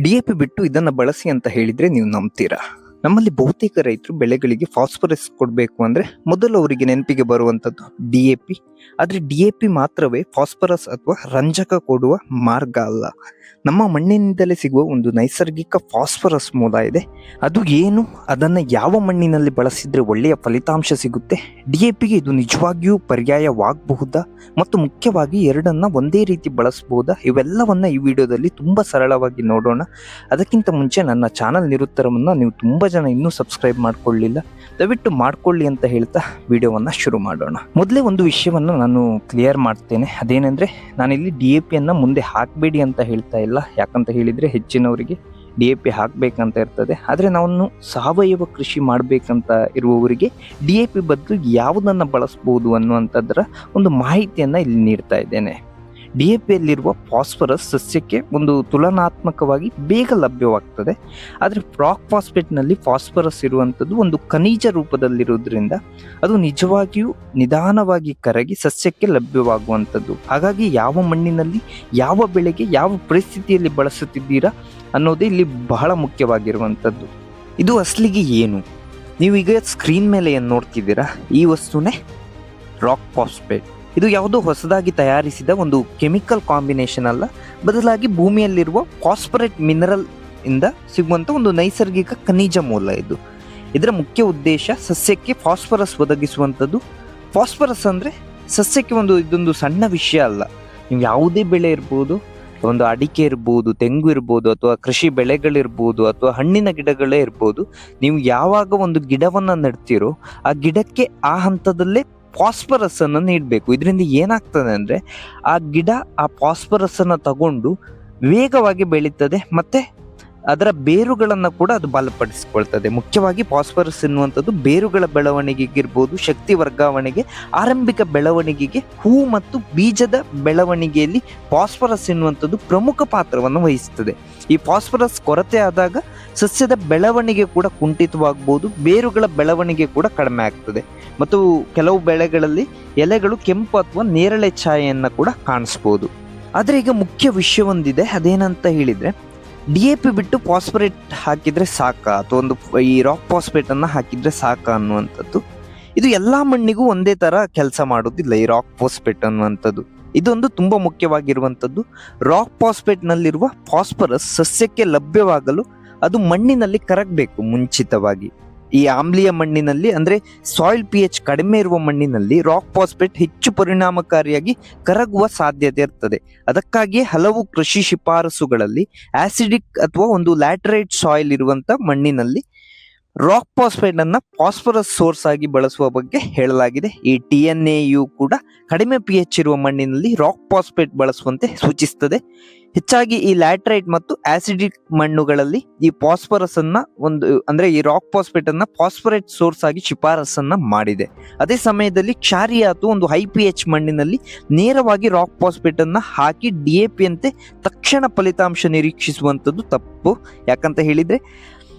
DAP ಬಿಟ್ಟು ಇದನ್ನ ಬಳಸಿ ಅಂತ ಹೇಳಿದ್ರೆ ನೀವು ನಂಬ್ತೀರಾ? ನಮ್ಮಲ್ಲಿ ಬಹುತೇಕ ರೈತರು ಬೆಳೆಗಳಿಗೆ ಫಾಸ್ಫರಸ್ ಕೊಡಬೇಕು ಅಂದ್ರೆ ಮೊದಲು ಅವರಿಗೆ ನೆನಪಿಗೆ ಬರುವಂತದ್ದು ಡಿಎಪಿ. ಆದ್ರೆ ಡಿಎಪಿ ಮಾತ್ರವೇ ಫಾಸ್ಫರಸ್ ಅಥವಾ ರಂಜಕ ಕೊಡುವ ಮಾರ್ಗ ಅಲ್ಲ. ನಮ್ಮ ಮಣ್ಣಿನಿಂದಲೇ ಸಿಗುವ ಒಂದು ನೈಸರ್ಗಿಕ ಫಾಸ್ಫರಸ್ ಮೂಲ ಇದೆ. ಅದು ಏನು, ಅದನ್ನ ಯಾವ ಮಣ್ಣಿನಲ್ಲಿ ಬಳಸಿದ್ರೆ ಒಳ್ಳೆಯ ಫಲಿತಾಂಶ ಸಿಗುತ್ತೆ, ಡಿಎಪಿಗೆ ಇದು ನಿಜವಾಗಿಯೂ ಪರ್ಯಾಯವಾಗಬಹುದಾ, ಮತ್ತು ಮುಖ್ಯವಾಗಿ ಎರಡನ್ನ ಒಂದೇ ರೀತಿ ಬಳಸಬಹುದಾ, ಇವೆಲ್ಲವನ್ನ ಈ ವಿಡಿಯೋದಲ್ಲಿ ತುಂಬಾ ಸರಳವಾಗಿ ನೋಡೋಣ. ಅದಕ್ಕಿಂತ ಮುಂಚೆ ನನ್ನ ಚಾನಲ್ ನಿರುತ್ತರವನ್ನ ನೀವು ತುಂಬಾ ಜನ ಇನ್ನೂ ಸಬ್ಸ್ಕ್ರೈಬ್ ಮಾಡ್ಕೊಳ್ಳಿಲ್ಲ, ದಯವಿಟ್ಟು ಮಾಡ್ಕೊಳ್ಳಿ ಅಂತ ಹೇಳ್ತಾ ವಿಡಿಯೋವನ್ನ ಶುರು ಮಾಡೋಣ. ಮೊದಲೇ ಒಂದು ವಿಷಯವನ್ನ ನಾನು ಕ್ಲಿಯರ್ ಮಾಡ್ತೇನೆ. ಅದೇನೆಂದ್ರೆ, ನಾನಿಲ್ಲಿ ಡಿಎಪಿಯನ್ನ ಮುಂದೆ ಹಾಕಬೇಡಿ ಅಂತ ಹೇಳ್ತಾ ಇಲ್ಲ. ಯಾಕಂತ ಹೇಳಿದ್ರೆ ಹೆಚ್ಚಿನವರಿಗೆ ಡಿಎಪಿ ಹಾಕ್ಬೇಕಂತ ಇರ್ತದೆ. ಆದ್ರೆ ನಾವು ಸಾವಯವ ಕೃಷಿ ಮಾಡ್ಬೇಕಂತ ಇರುವವರಿಗೆ ಡಿಎಪಿ ಬದಲು ಯಾವುದನ್ನ ಬಳಸಬಹುದು ಅನ್ನುವಂಥದ್ರ ಒಂದು ಮಾಹಿತಿಯನ್ನ ಇಲ್ಲಿ ನೀಡ್ತಾ ಇದ್ದೇನೆ. ಡಿಎಪಿಯಲ್ಲಿರುವ ಫಾಸ್ಫರಸ್ ಸಸ್ಯಕ್ಕೆ ಒಂದು ತುಲನಾತ್ಮಕವಾಗಿ ಬೇಗ ಲಭ್ಯವಾಗ್ತದೆ. ಆದರೆ ರಾಕ್ ಫಾಸ್ಫೇಟ್ನಲ್ಲಿ ಫಾಸ್ಫರಸ್ ಇರುವಂಥದ್ದು ಒಂದು ಖನಿಜ ರೂಪದಲ್ಲಿರೋದ್ರಿಂದ ಅದು ನಿಜವಾಗಿಯೂ ನಿಧಾನವಾಗಿ ಕರಗಿ ಸಸ್ಯಕ್ಕೆ ಲಭ್ಯವಾಗುವಂಥದ್ದು. ಹಾಗಾಗಿ ಯಾವ ಮಣ್ಣಿನಲ್ಲಿ ಯಾವ ಬೆಳೆಗೆ ಯಾವ ಪರಿಸ್ಥಿತಿಯಲ್ಲಿ ಬಳಸುತ್ತಿದ್ದೀರಾ ಅನ್ನೋದೇ ಇಲ್ಲಿ ಬಹಳ ಮುಖ್ಯವಾಗಿರುವಂಥದ್ದು. ಇದು ಅಸಲಿಗೆ ಏನು? ನೀವೀಗ ಸ್ಕ್ರೀನ್ ಮೇಲೆ ಏನು ನೋಡ್ತಿದ್ದೀರಾ, ಈ ವಸ್ತುನೇ ರಾಕ್ ಫಾಸ್ಫೇಟ್. ಇದು ಯಾವುದೋ ಹೊಸದಾಗಿ ತಯಾರಿಸಿದ ಒಂದು ಕೆಮಿಕಲ್ ಕಾಂಬಿನೇಷನ್ ಅಲ್ಲ, ಬದಲಾಗಿ ಭೂಮಿಯಲ್ಲಿರುವ ಫಾಸ್ಫರೇಟ್ ಮಿನರಲ್ ಇಂದ ಸಿಗುವಂತ ಒಂದು ನೈಸರ್ಗಿಕ ಖನಿಜ ಮೂಲ ಇದು. ಇದರ ಮುಖ್ಯ ಉದ್ದೇಶ ಸಸ್ಯಕ್ಕೆ ಫಾಸ್ಫರಸ್ ಒದಗಿಸುವಂಥದ್ದು. ಫಾಸ್ಫರಸ್ ಅಂದ್ರೆ ಸಸ್ಯಕ್ಕೆ ಇದೊಂದು ಸಣ್ಣ ವಿಷಯ ಅಲ್ಲ. ನೀವು ಯಾವುದೇ ಬೆಳೆ ಇರ್ಬೋದು, ಒಂದು ಅಡಿಕೆ ಇರ್ಬೋದು, ತೆಂಗು ಇರ್ಬೋದು, ಅಥವಾ ಕೃಷಿ ಬೆಳೆಗಳಿರ್ಬೋದು, ಅಥವಾ ಹಣ್ಣಿನ ಗಿಡಗಳೇ ಇರ್ಬೋದು, ನೀವು ಯಾವಾಗ ಒಂದು ಗಿಡವನ್ನ ನೆಡ್ತೀರೋ ಆ ಗಿಡಕ್ಕೆ ಆ ಹಂತದಲ್ಲೇ ಫಾಸ್ಫರಸ್ ಅನ್ನು ನೀಡಬೇಕು. ಇದರಿಂದ ಏನಾಗ್ತದೆ ಅಂದ್ರೆ ಆ ಗಿಡ ಆ ಫಾಸ್ಫರಸ್ ಅನ್ನ ತಗೊಂಡು ವೇಗವಾಗಿ ಬೆಳೀತದೆ, ಮತ್ತೆ ಅದರ ಬೇರುಗಳನ್ನ ಕೂಡ ಅದು ಬಲಪಡಿಸಿಕೊಳ್ತದೆ. ಮುಖ್ಯವಾಗಿ ಫಾಸ್ಫರಸ್ ಎನ್ನುವಂಥದ್ದು ಬೇರುಗಳ ಬೆಳವಣಿಗೆಗಿರ್ಬೋದು, ಶಕ್ತಿ ವರ್ಗಾವಣೆಗೆ, ಆರಂಭಿಕ ಬೆಳವಣಿಗೆಗೆ, ಹೂ ಮತ್ತು ಬೀಜದ ಬೆಳವಣಿಗೆಯಲ್ಲಿ ಫಾಸ್ಫರಸ್ ಎನ್ನುವಂಥದ್ದು ಪ್ರಮುಖ ಪಾತ್ರವನ್ನು ವಹಿಸುತ್ತದೆ. ಈ ಫಾಸ್ಫರಸ್ ಕೊರತೆ ಆದಾಗ ಸಸ್ಯದ ಬೆಳವಣಿಗೆ ಕೂಡ ಕುಂಠಿತವಾಗಬಹುದು, ಬೇರುಗಳ ಬೆಳವಣಿಗೆ ಕೂಡ ಕಡಿಮೆ ಆಗ್ತದೆ, ಮತ್ತು ಕೆಲವು ಬೆಳೆಗಳಲ್ಲಿ ಎಲೆಗಳು ಕೆಂಪು ಅಥವಾ ನೇರಳೆ ಛಾಯೆಯನ್ನ ಕೂಡ ಕಾಣಿಸ್ಬೋದು. ಆದ್ರೆ ಈಗ ಮುಖ್ಯ ವಿಷಯ ಒಂದಿದೆ. ಅದೇನಂತ ಹೇಳಿದ್ರೆ, ಡಿಎಪಿ ಬಿಟ್ಟು ಫಾಸ್ಫರೇಟ್ ಹಾಕಿದ್ರೆ ಸಾಕಾ, ಅಥವಾ ಈ ರಾಕ್ ಫಾಸ್ಫೇಟ್ ಅನ್ನ ಹಾಕಿದ್ರೆ ಸಾಕಾ ಅನ್ನುವಂಥದ್ದು. ಇದು ಎಲ್ಲಾ ಮಣ್ಣಿಗೂ ಒಂದೇ ತರ ಕೆಲಸ ಮಾಡೋದಿಲ್ಲ. ಈ ರಾಕ್ ಫಾಸ್ಫೇಟ್ ಅನ್ನುವಂಥದ್ದು ಇದೊಂದು ತುಂಬಾ ಮುಖ್ಯವಾಗಿರುವಂಥದ್ದು. ರಾಕ್ ಫಾಸ್ಫೇಟ್ ನಲ್ಲಿರುವ ಫಾಸ್ಫರಸ್ ಸಸ್ಯಕ್ಕೆ ಲಭ್ಯವಾಗಲು ಅದು ಮಣ್ಣಿನಲ್ಲಿ ಕರಗಬೇಕು ಮುಂಚಿತವಾಗಿ. ಈ ಆಮ್ಲೀಯ ಮಣ್ಣಿನಲ್ಲಿ ಅಂದ್ರೆ ಸಾಯಿಲ್ pH ಕಡಿಮೆ ಇರುವ ಮಣ್ಣಿನಲ್ಲಿ ರಾಕ್ ಫಾಸ್ಫೇಟ್ ಹೆಚ್ಚು ಪರಿಣಾಮಕಾರಿಯಾಗಿ ಕರಗುವ ಸಾಧ್ಯತೆ ಇರ್ತದೆ. ಅದಕ್ಕಾಗಿಯೇ ಹಲವು ಕೃಷಿ ಶಿಫಾರಸುಗಳಲ್ಲಿ ಆಸಿಡಿಕ್ ಅಥವಾ ಒಂದು ಲ್ಯಾಟರೈಟ್ ಸಾಯಿಲ್ ಇರುವಂತ ಮಣ್ಣಿನಲ್ಲಿ ರಾಕ್ ಫಾಸ್ಫೇಟ್ ಅನ್ನ ಫಾಸ್ಫರಸ್ ಸೋರ್ಸ್ ಆಗಿ ಬಳಸುವ ಬಗ್ಗೆ ಹೇಳಲಾಗಿದೆ. ಈ TNAU ಕೂಡ ಕಡಿಮೆ pH ಇರುವ ಮಣ್ಣಿನಲ್ಲಿ ರಾಕ್ ಫಾಸ್ಫೇಟ್ ಬಳಸುವಂತೆ ಸೂಚಿಸುತ್ತದೆ. ಹೆಚ್ಚಾಗಿ ಈ ಲ್ಯಾಟರೈಟ್ ಮತ್ತು ಆಸಿಡಿಕ್ ಮಣ್ಣುಗಳಲ್ಲಿ ಈ ಫಾಸ್ಫರಸ್ ಅನ್ನ ಈ ರಾಕ್ ಫಾಸ್ಫೇಟ್ ಅನ್ನ ಫಾಸ್ಫರೇಟ್ ಸೋರ್ಸ್ ಆಗಿ ಶಿಫಾರಸನ್ನ ಮಾಡಿದೆ. ಅದೇ ಸಮಯದಲ್ಲಿ ಕ್ಷಾರೀಯ ಅಥವಾ ಒಂದು ಹೈ pH ಮಣ್ಣಿನಲ್ಲಿ ನೇರವಾಗಿ ರಾಕ್ ಫಾಸ್ಫೇಟ್ ಅನ್ನ ಹಾಕಿ ಡಿಎಪಿ ಅಂತೆ ತಕ್ಷಣ ಫಲಿತಾಂಶ ನಿರೀಕ್ಷಿಸುವಂತದ್ದು ತಪ್ಪು. ಯಾಕಂತ ಹೇಳಿದ್ರೆ,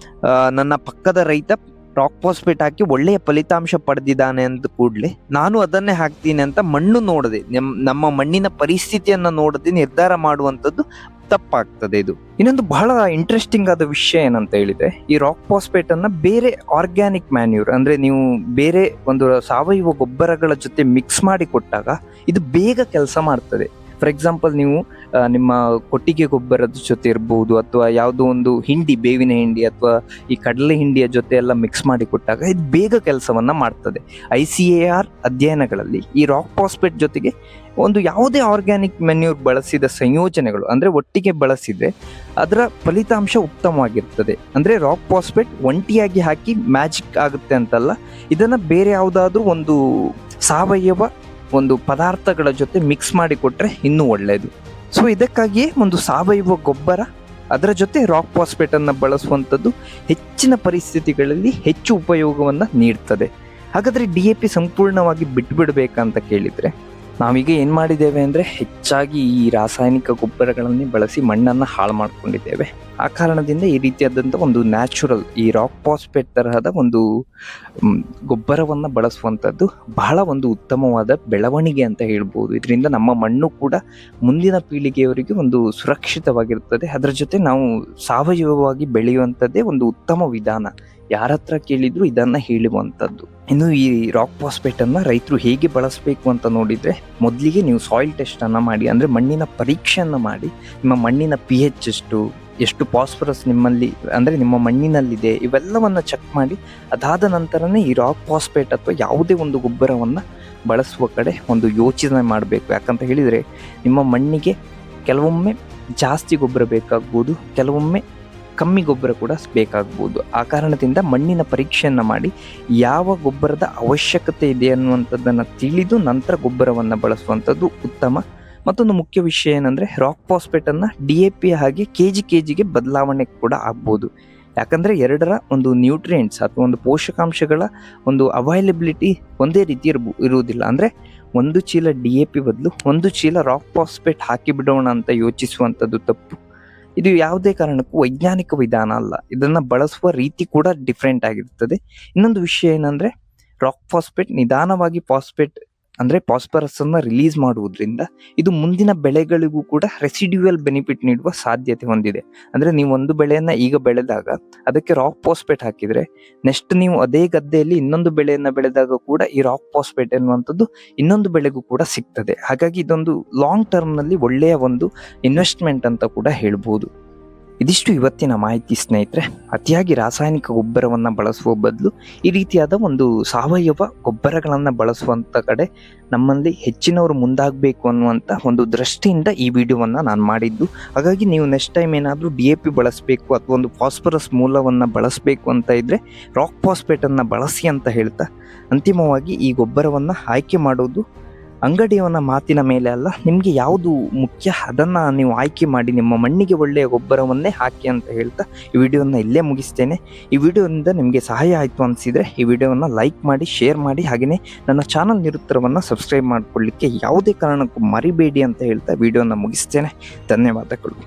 ನನ್ನ ಪಕ್ಕದ ರೈತ ರಾಕ್ ಫಾಸ್ಫೇಟ್ ಹಾಕಿ ಒಳ್ಳೆಯ ಫಲಿತಾಂಶ ಪಡೆದಿದ್ದಾನೆ ಅಂದ ಕೂಡಲೇ ನಾನು ಅದನ್ನೇ ಹಾಕ್ತೀನಿ ಅಂತ ಮಣ್ಣು ನೋಡದೆ, ನಮ್ಮ ಮಣ್ಣಿನ ಪರಿಸ್ಥಿತಿಯನ್ನ ನೋಡದೆ ನಿರ್ಧಾರ ಮಾಡುವಂಥದ್ದು ತಪ್ಪಾಗ್ತದೆ. ಇದು ಇನ್ನೊಂದು ಬಹಳ ಇಂಟ್ರೆಸ್ಟಿಂಗ್ ಆದ ವಿಷಯ ಏನಂತ ಹೇಳಿದ್ರೆ, ಈ ರಾಕ್ ಫಾಸ್ಫೇಟ್ ಅನ್ನ ಬೇರೆ ಆರ್ಗ್ಯಾನಿಕ್ ಮ್ಯಾನ್ಯೂರ್ ಅಂದ್ರೆ ನೀವು ಬೇರೆ ಒಂದು ಸಾವಯವ ಗೊಬ್ಬರಗಳ ಜೊತೆ ಮಿಕ್ಸ್ ಮಾಡಿ ಕೊಟ್ಟಾಗ ಇದು ಬೇಗ ಕೆಲಸ ಮಾಡ್ತದೆ. ಫಾರ್ ಎಕ್ಸಾಂಪಲ್, ನೀವು ನಿಮ್ಮ ಕೊಟ್ಟಿಗೆ ಗೊಬ್ಬರದ ಜೊತೆ ಇರ್ಬೋದು, ಅಥವಾ ಯಾವುದೋ ಒಂದು ಹಿಂಡಿ, ಬೇವಿನ ಹಿಂಡಿ ಅಥವಾ ಈ ಕಡಲೆ ಹಿಂಡಿಯ ಜೊತೆ ಎಲ್ಲ ಮಿಕ್ಸ್ ಮಾಡಿ ಕೊಟ್ಟಾಗ ಇದು ಬೇಗ ಕೆಲಸವನ್ನ ಮಾಡ್ತದೆ. ICAR ಅಧ್ಯಯನಗಳಲ್ಲಿ ಈ ರಾಕ್ ಫಾಸ್ಫೇಟ್ ಜೊತೆಗೆ ಯಾವುದೇ ಆರ್ಗ್ಯಾನಿಕ್ ಮೆನ್ಯೂರ್ ಬಳಸಿದ ಸಂಯೋಜನೆಗಳು ಅಂದ್ರೆ ಒಟ್ಟಿಗೆ ಬಳಸಿದ್ರೆ ಅದರ ಫಲಿತಾಂಶ ಉತ್ತಮವಾಗಿರ್ತದೆ. ಅಂದ್ರೆ ರಾಕ್ ಫಾಸ್ಫೇಟ್ ಒಂಟಿಯಾಗಿ ಹಾಕಿ ಮ್ಯಾಜಿಕ್ ಆಗುತ್ತೆ ಅಂತಲ್ಲ, ಇದನ್ನ ಬೇರೆ ಯಾವುದಾದ್ರೂ ಒಂದು ಸಾವಯವ ಪದಾರ್ಥಗಳ ಜೊತೆ ಮಿಕ್ಸ್ ಮಾಡಿ ಕೊಟ್ರೆ ಇನ್ನೂ ಒಳ್ಳೆಯದು. ಸೊ ಇದಕ್ಕಾಗಿಯೇ ಒಂದು ಸಾವಯವ ಗೊಬ್ಬರ ಅದರ ಜೊತೆ ರಾಕ್ ಫಾಸ್ಫೇಟ್ ಅನ್ನ ಬಳಸುವಂಥದ್ದು ಹೆಚ್ಚಿನ ಪರಿಸ್ಥಿತಿಗಳಲ್ಲಿ ಹೆಚ್ಚು ಉಪಯೋಗವನ್ನ ನೀಡ್ತದೆ. ಹಾಗಾದ್ರೆ ಡಿಎಪಿ ಸಂಪೂರ್ಣವಾಗಿ ಬಿಟ್ಬಿಡ್ಬೇಕಂತ ಕೇಳಿದ್ರೆ, ನಾವೀಗ ಏನು ಮಾಡಿದ್ದೇವೆ ಅಂದರೆ ಹೆಚ್ಚಾಗಿ ಈ ರಾಸಾಯನಿಕ ಗೊಬ್ಬರಗಳನ್ನೇ ಬಳಸಿ ಮಣ್ಣನ್ನು ಹಾಳು ಮಾಡ್ಕೊಂಡಿದ್ದೇವೆ. ಆ ಕಾರಣದಿಂದ ಈ ರೀತಿಯಾದಂಥ ಒಂದು ನ್ಯಾಚುರಲ್ ಈ ರಾಕ್ ಫಾಸ್ಫೇಟ್ ತರಹದ ಒಂದು ಗೊಬ್ಬರವನ್ನು ಬಳಸುವಂಥದ್ದು ಬಹಳ ಒಂದು ಉತ್ತಮವಾದ ಬೆಳವಣಿಗೆ ಅಂತ ಹೇಳ್ಬೋದು. ಇದರಿಂದ ನಮ್ಮ ಮಣ್ಣು ಕೂಡ ಮುಂದಿನ ಪೀಳಿಗೆಯವರಿಗೆ ಒಂದು ಸುರಕ್ಷಿತವಾಗಿರುತ್ತದೆ. ಅದರ ಜೊತೆ ನಾವು ಸಾವಯವವಾಗಿ ಬೆಳೆಯುವಂಥದ್ದೇ ಒಂದು ಉತ್ತಮ ವಿಧಾನ. ಯಾರ ಹತ್ರ ಕೇಳಿದ್ರು ಇದನ್ನ ಹೇಳುವಂಥದ್ದು. ಇನ್ನು ಈ ರಾಕ್ ಫಾಸ್ಫೇಟ್ ಅನ್ನ ರೈತರು ಹೇಗೆ ಬಳಸಬೇಕು ಅಂತ ನೋಡಿದ್ರೆ, ಮೊದಲಿಗೆ ನೀವು ಸಾಯಿಲ್ ಟೆಸ್ಟ್ ಅನ್ನ ಮಾಡಿ, ಅಂದ್ರೆ ಮಣ್ಣಿನ ಪರೀಕ್ಷೆಯನ್ನ ಮಾಡಿ, ನಿಮ್ಮ ಮಣ್ಣಿನ pH ಎಷ್ಟು ಫಾಸ್ಫರಸ್ ನಿಮ್ಮಲ್ಲಿ ಅಂದ್ರೆ ನಿಮ್ಮ ಮಣ್ಣಿನಲ್ಲಿದೆ ಇವೆಲ್ಲವನ್ನ ಚೆಕ್ ಮಾಡಿ, ಅದಾದ ನಂತರನೇ ಈ ರಾಕ್ ಫಾಸ್ಫೇಟ್ ಅಥವಾ ಯಾವುದೇ ಒಂದು ಗೊಬ್ಬರವನ್ನ ಬಳಸುವ ಕಡೆ ಒಂದು ಯೋಚನೆ ಮಾಡಬೇಕು. ಯಾಕಂತ ಹೇಳಿದ್ರೆ ನಿಮ್ಮ ಮಣ್ಣಿಗೆ ಕೆಲವೊಮ್ಮೆ ಜಾಸ್ತಿ ಗೊಬ್ಬರ ಬೇಕಾಗ್ಬೋದು, ಕೆಲವೊಮ್ಮೆ ಕಮ್ಮಿ ಗೊಬ್ಬರ ಕೂಡ ಬೇಕಾಗ್ಬೋದು. ಆ ಕಾರಣದಿಂದ ಮಣ್ಣಿನ ಪರೀಕ್ಷೆಯನ್ನು ಮಾಡಿ ಯಾವ ಗೊಬ್ಬರದ ಅವಶ್ಯಕತೆ ಇದೆ ಅನ್ನುವಂಥದ್ದನ್ನು ತಿಳಿದು ನಂತರ ಗೊಬ್ಬರವನ್ನು ಬಳಸುವಂಥದ್ದು ಉತ್ತಮ. ಮತ್ತೊಂದು ಮುಖ್ಯ ವಿಷಯ ಏನಂದರೆ, ರಾಕ್ ಫಾಸ್ಫೇಟನ್ನು DAP ಹಾಗೆ ಕೆಜಿಗೆ ಬದಲಾವಣೆ ಕೂಡ ಆಗ್ಬೋದು. ಯಾಕಂದರೆ ಎರಡರ ಒಂದು ನ್ಯೂಟ್ರಿಯೆಂಟ್ಸ್ ಅಥವಾ ಒಂದು ಪೋಷಕಾಂಶಗಳ ಒಂದು ಅವೈಲಬಿಲಿಟಿ ಒಂದೇ ರೀತಿ ಇರುವುದಿಲ್ಲ. ಅಂದರೆ ಒಂದು ಚೀಲ DAP ಬದಲು ಒಂದು ಚೀಲ ರಾಕ್ ಫಾಸ್ಫೇಟ್ ಹಾಕಿ ಬಿಡೋಣ ಅಂತ ಯೋಚಿಸುವಂಥದ್ದು ತಪ್ಪು. ಇದು ಯಾವುದೇ ಕಾರಣಕ್ಕೂ ವೈಜ್ಞಾನಿಕ ವಿಧಾನ ಅಲ್ಲ. ಇದನ್ನ ಬಳಸುವ ರೀತಿ ಕೂಡ ಡಿಫ್ರೆಂಟ್ ಆಗಿರ್ತದೆ. ಇನ್ನೊಂದು ವಿಷಯ ಏನಂದ್ರೆ, ರಾಕ್ ಫಾಸ್ಫೇಟ್ ನಿಧಾನವಾಗಿ ಫಾಸ್ಫರಸ್ ಅನ್ನ ರಿಲೀಸ್ ಮಾಡುವುದರಿಂದ ಇದು ಮುಂದಿನ ಬೆಳೆಗಳಿಗೂ ಕೂಡ ರೆಸಿಡ್ಯೂಯಲ್ ಬೆನಿಫಿಟ್ ನೀಡುವ ಸಾಧ್ಯತೆ ಹೊಂದಿದೆ. ಅಂದ್ರೆ ನೀವು ಒಂದು ಬೆಳೆಯನ್ನ ಈಗ ಬೆಳೆದಾಗ ಅದಕ್ಕೆ ರಾಕ್ ಫಾಸ್ಫೇಟ್ ಹಾಕಿದ್ರೆ, ನೆಕ್ಸ್ಟ್ ನೀವು ಅದೇ ಗದ್ದೆಯಲ್ಲಿ ಇನ್ನೊಂದು ಬೆಳೆಯನ್ನ ಬೆಳೆದಾಗ ಕೂಡ ಈ ರಾಕ್ ಫಾಸ್ಫೇಟ್ ಎನ್ನುವಂಥದ್ದು ಇನ್ನೊಂದು ಬೆಳೆಗೂ ಕೂಡ ಸಿಗ್ತದೆ. ಹಾಗಾಗಿ ಇದೊಂದು ಲಾಂಗ್ ಟರ್ಮ್ ನಲ್ಲಿ ಒಳ್ಳೆಯ ಒಂದು ಇನ್ವೆಸ್ಟ್ಮೆಂಟ್ ಅಂತ ಕೂಡ ಹೇಳ್ಬೋದು. ಇದಿಷ್ಟು ಇವತ್ತಿನ ಮಾಹಿತಿ ಸ್ನೇಹಿತರೆ. ಅತಿಯಾಗಿ ರಾಸಾಯನಿಕ ಗೊಬ್ಬರವನ್ನು ಬಳಸುವ ಬದಲು ಈ ರೀತಿಯಾದ ಒಂದು ಸಾವಯವ ಗೊಬ್ಬರಗಳನ್ನು ಬಳಸುವಂಥ ಕಡೆ ನಮ್ಮಲ್ಲಿ ಹೆಚ್ಚಿನವರು ಮುಂದಾಗಬೇಕು ಅನ್ನುವಂಥ ಒಂದು ದೃಷ್ಟಿಯಿಂದ ಈ ವಿಡಿಯೋವನ್ನು ನಾನು ಮಾಡಿದ್ದು. ಹಾಗಾಗಿ ನೀವು ನೆಕ್ಸ್ಟ್ ಟೈಮ್ ಏನಾದರೂ DAP ಬಳಸಬೇಕು ಅಥವಾ ಒಂದು ಫಾಸ್ಫರಸ್ ಮೂಲವನ್ನು ಬಳಸಬೇಕು ಅಂತ ಇದ್ದರೆ ರಾಕ್ ಫಾಸ್ಫೇಟನ್ನು ಬಳಸಿ ಅಂತ ಹೇಳ್ತಾ, ಅಂತಿಮವಾಗಿ ಈ ಗೊಬ್ಬರವನ್ನು ಆಯ್ಕೆ ಮಾಡೋದು ಅಂಗಡಿಯವನ ಮಾತಿನ ಮೇಲೆ ಅಲ್ಲ, ನಿಮಗೆ ಯಾವುದು ಮುಖ್ಯ ಅದನ್ನು ನೀವು ಆಯ್ಕೆ ಮಾಡಿ ನಿಮ್ಮ ಮಣ್ಣಿಗೆ ಒಳ್ಳೆಯ ಗೊಬ್ಬರವನ್ನೇ ಹಾಕಿ ಅಂತ ಹೇಳ್ತಾ ಈ ವಿಡಿಯೋನ ಇಲ್ಲೇ ಮುಗಿಸ್ತೇನೆ. ಈ ವಿಡಿಯೋದಿಂದ ನಿಮಗೆ ಸಹಾಯ ಆಯಿತು ಅನಿಸಿದರೆ ಈ ವಿಡಿಯೋವನ್ನು ಲೈಕ್ ಮಾಡಿ, ಶೇರ್ ಮಾಡಿ, ಹಾಗೆಯೇ ನನ್ನ ಚಾನಲ್ ನಿರುತ್ತರವನ್ನು ಸಬ್ಸ್ಕ್ರೈಬ್ ಮಾಡಿಕೊಳ್ಳಿಕ್ಕೆ ಯಾವುದೇ ಕಾರಣಕ್ಕೂ ಮರಿಬೇಡಿ ಅಂತ ಹೇಳ್ತಾ ವಿಡಿಯೋನ ಮುಗಿಸ್ತೇನೆ. ಧನ್ಯವಾದಗಳು.